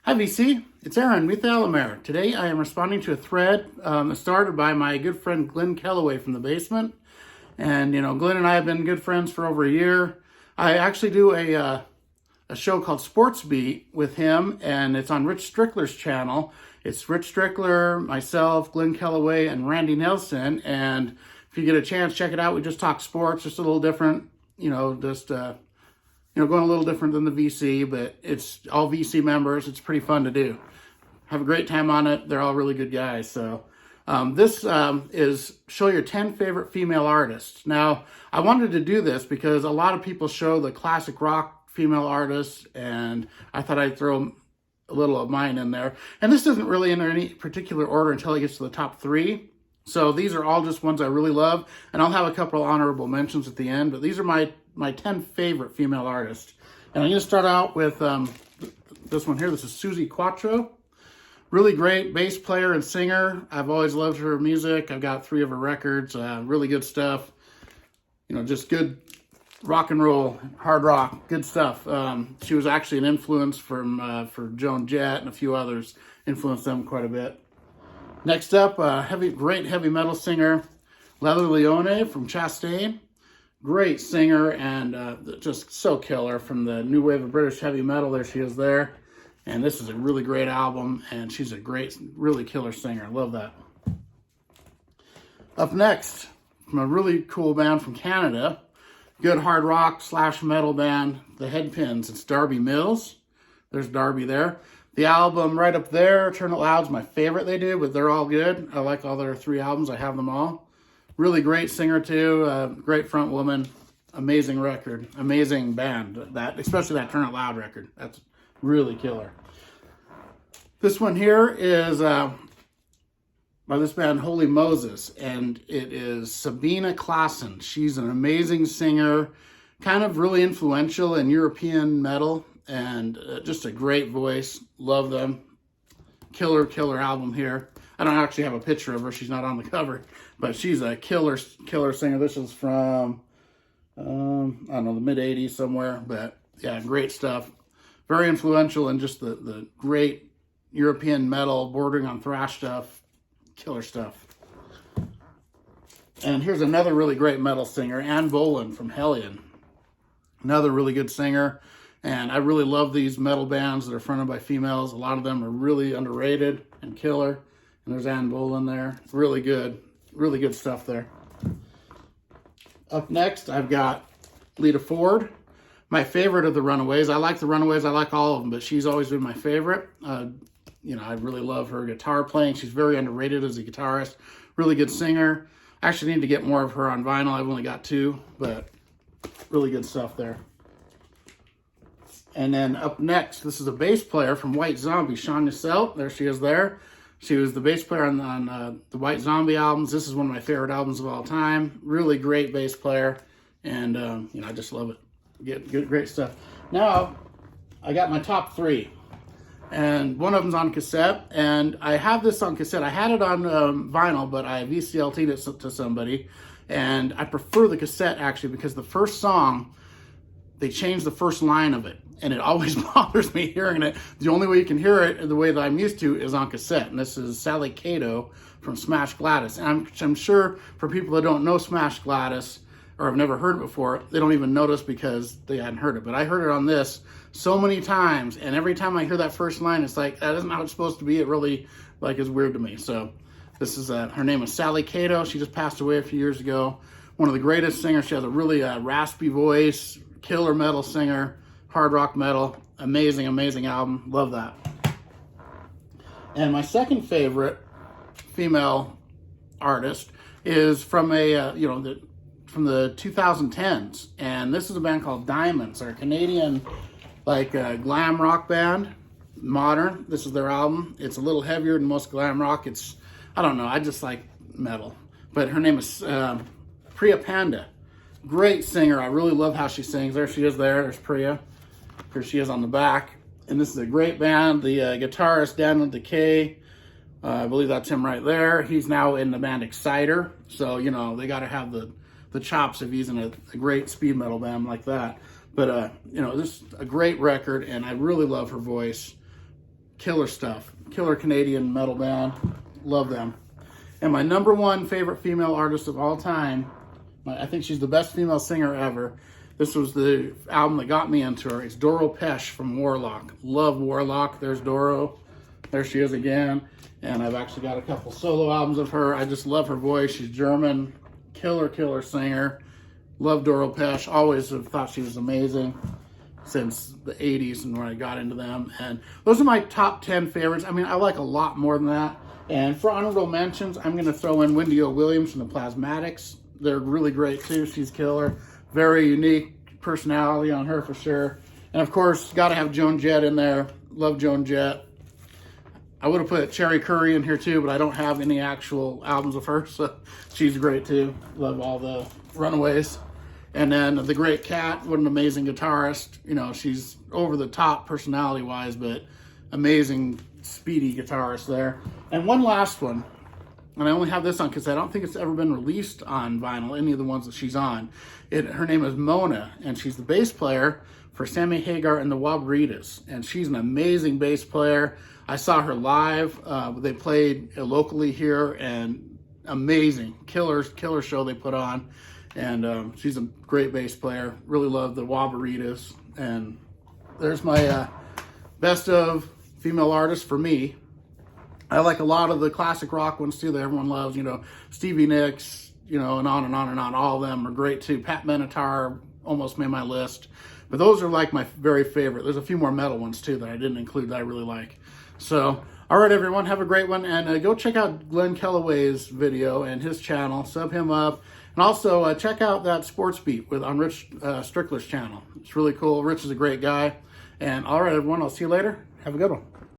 Hi VC, it's Aaron with Alamair. Today I am responding to a thread started by my good friend Glen Kellaway from the basement. And Glen and I have been good friends for over a year. I actually do a show called Sports Beat with him, and it's on Rich Strickler's channel. It's Rich Strickler, myself, Glen Kellaway, and Randy Nelson. And if you get a chance, check it out. We just talk sports, just a little different, going a little different than the VC, but it's all VC members. It's pretty fun to do. Have a great time on it. They're all really good guys. So this is show your 10 favorite female artists. Now, I wanted to do this because a lot of people show the classic rock female artists, and I thought I'd throw a little of mine in there. And this isn't really in any particular order until it gets to the top 3. So these are all just ones I really love, and I'll have a couple of honorable mentions at the end, but these are my 10 favorite female artists. And I'm going to start out with this one here. This is Susie Quatro. Really great bass player and singer. I've always loved her music. I've got 3 of her records. Really good stuff. Just good rock and roll, hard rock, good stuff. She was actually an influence for Joan Jett and a few others. Influenced them quite a bit. Next up, great heavy metal singer, Leone from Chastain. Great singer and just so killer from the new wave of British heavy metal. There she is there. And this is a really great album, and she's a great, really killer singer. Love that. Up next, from a really cool band from Canada, good hard rock / metal band, the Headpins. It's Darby Mills. There's Darby there. The album right up there, Turn It Loud's my favorite they do, but they're all good. I like all their 3 albums. I have them all. Really great singer too, great front woman, amazing record, amazing band. Especially that Turn It Loud record. That's really killer. This one here is by this band Holy Moses, and it is Sabina Klassen. She's an amazing singer, kind of really influential in European metal, and just a great voice. Love them. Killer album here. I don't actually have a picture of her. She's not on the cover, but she's a killer singer. This is from, I don't know, the mid-'80s somewhere, but yeah, great stuff. Very influential in just the great European metal, bordering on thrash stuff. Killer stuff. And here's another really great metal singer, Anne Boland from Hellion. Another really good singer. And I really love these metal bands that are fronted by females. A lot of them are really underrated and killer. And there's Anne Boland there. Really good stuff there. Up next, I've got Lita Ford. My favorite of the Runaways. I like the Runaways. I like all of them, but she's always been my favorite. I really love her guitar playing. She's very underrated as a guitarist. Really good singer. I actually need to get more of her on vinyl. I've only got 2, but really good stuff there. And then up next, this is a bass player from White Zombie, Shawn Nacelle. There she is there. She was the bass player on the White Zombie albums. This is one of my favorite albums of all time. Really great bass player. And, I just love it. Great stuff. Now, I got my top 3. And one of them's on cassette. And I have this on cassette. I had it on vinyl, but I VCLT'd it to somebody. And I prefer the cassette, actually, because the first song, they changed the first line of it. And it always bothers me hearing it. The only way you can hear it the way that I'm used to is on cassette. And this is Sallycato from Smash Gladys. And I'm sure for people that don't know Smash Gladys or have never heard it before, they don't even notice because they hadn't heard it. But I heard it on this so many times. And every time I hear that first line, it's like, that isn't how it's supposed to be. It really is weird to me. So this is, her name is Sallycato. She just passed away a few years ago. One of the greatest singers. She has a really raspy voice, killer metal singer. Hard rock metal, amazing album. Love that. And my second favorite female artist is from from the 2010s, and this is a band called Diamonds. They're a Canadian glam rock band, modern. This is their album. It's a little heavier than most glam rock. I don't know. I just like metal. But her name is Priya Panda. Great singer. I really love how she sings. There she is there. There's Priya. Here she is on the back. And this is a great band. The guitarist, Daniel Decay, I believe that's him right there. He's now in the band Exciter. So, they got to have the chops if he's in a great speed metal band like that. But, this is a great record, and I really love her voice. killer stuff. Killer Canadian metal band. Love them. And my number one favorite female artist of all time, I think she's the best female singer ever. This was the album that got me into her. It's Doro Pesch from Warlock. Love Warlock. There's Doro. There she is again. And I've actually got a couple solo albums of her. I just love her voice. She's German. Killer singer. Love Doro Pesch. Always have thought she was amazing since the 80s and when I got into them. And those are my top 10 favorites. I mean, I like a lot more than that. And for honorable mentions, I'm going to throw in Wendy O. Williams from the Plasmatics. They're really great too. She's killer. Very unique personality on her for sure. And of course, got to have Joan Jett in there. Love Joan Jett. I would have put Cherry Curry in here too, but I don't have any actual albums of her, so she's great too. Love all the Runaways. And then the Great Cat, what an amazing guitarist. You know, she's over the top personality-wise, but amazing, speedy guitarist there. And one last one, and I only have this on because I don't think it's ever been released on vinyl, any of the ones that she's on. Her name is Mona, and she's the bass player for Sammy Hagar and the Wabaritas. And she's an amazing bass player. I saw her live. They played locally here, and amazing, killer show they put on. And she's a great bass player. Really love the Wabaritas. And there's my best of female artists for me. I like a lot of the classic rock ones too that everyone loves. You know, Stevie Nicks, you know, and on and on and on. All of them are great too. Pat Benatar almost made my list. But those are like my very favorite. There's a few more metal ones too that I didn't include that I really like. So, all right, everyone, have a great one. And go check out Glen Kellaway's video and his channel. Sub him up. And also check out that Sports Beat on Rich Strickler's channel. It's really cool. Rich is a great guy. And all right, everyone, I'll see you later. Have a good one.